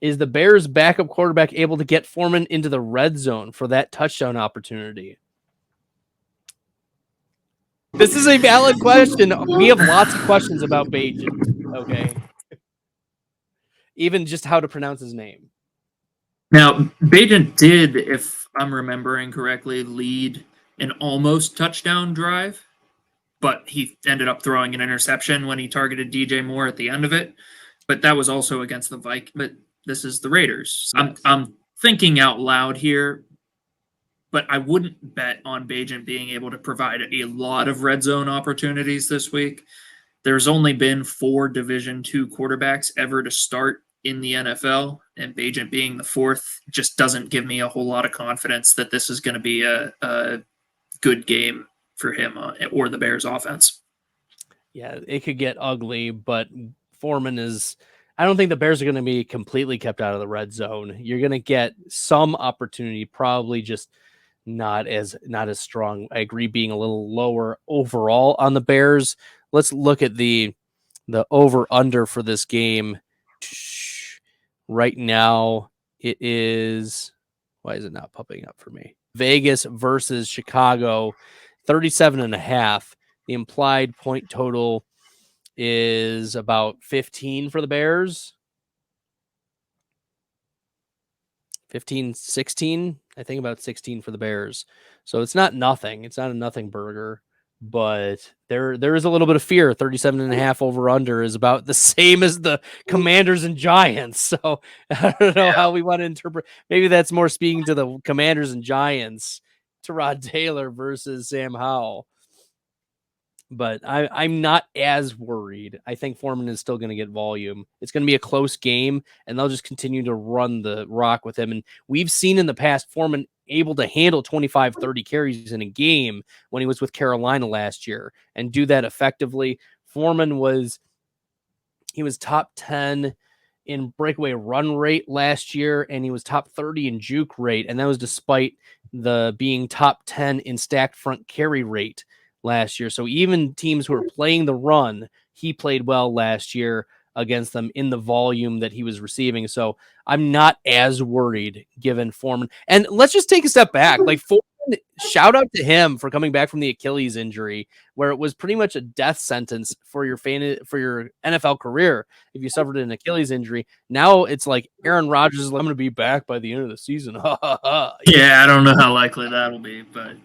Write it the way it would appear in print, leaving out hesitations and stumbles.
Is the Bears' backup quarterback able to get Foreman into the red zone for that touchdown opportunity? This is a valid question. We have lots of questions about Bagent, okay? Even just how to pronounce his name. Now, Bagent did, if I'm remembering correctly, lead an almost touchdown drive, but he ended up throwing an interception when he targeted DJ Moore at the end of it. But that was also against the Vikings. But this is the Raiders. Yes. I'm thinking out loud here, but I wouldn't bet on Bagent being able to provide a lot of red zone opportunities this week. There's only been 4 Division II quarterbacks ever to start in the NFL, and Bagent being the 4th just doesn't give me a whole lot of confidence that this is going to be a good game for him or the Bears offense. Yeah, it could get ugly, but Foreman is... I don't think the Bears are going to be completely kept out of the red zone. You're going to get some opportunity, probably just not as strong. I agree, being a little lower overall on the Bears. Let's look at the over under for this game. Right now it is... why is it not popping up for me? Vegas versus Chicago, 37.5. The implied point total is about 15 for the Bears. 15, 16. I think about 16 for the Bears. So it's not nothing. It's not a nothing burger, but there is a little bit of fear. 37.5 over under is about the same as the Commanders and Giants. So I don't know how we want to interpret. Maybe that's more speaking to the Commanders and Giants, Tyrod Taylor versus Sam Howell. But I'm not as worried. I think Foreman is still going to get volume. It's going to be a close game, and they'll just continue to run the rock with him. And we've seen in the past Foreman able to handle 25, 30 carries in a game when he was with Carolina last year and do that effectively. Foreman was top 10 in breakaway run rate last year, and he was top 30 in juke rate, and that was despite the being top 10 in stacked front carry rate last year. So even teams who are playing the run, he played well last year against them in the volume that he was receiving. So I'm not as worried given Foreman. And let's just take a step back. Like, Foreman, shout out to him for coming back from the Achilles injury, where it was pretty much a death sentence for your NFL career if you suffered an Achilles injury. Now it's like Aaron Rodgers is like, I'm going to be back by the end of the season. Yeah, I don't know how likely that'll be, but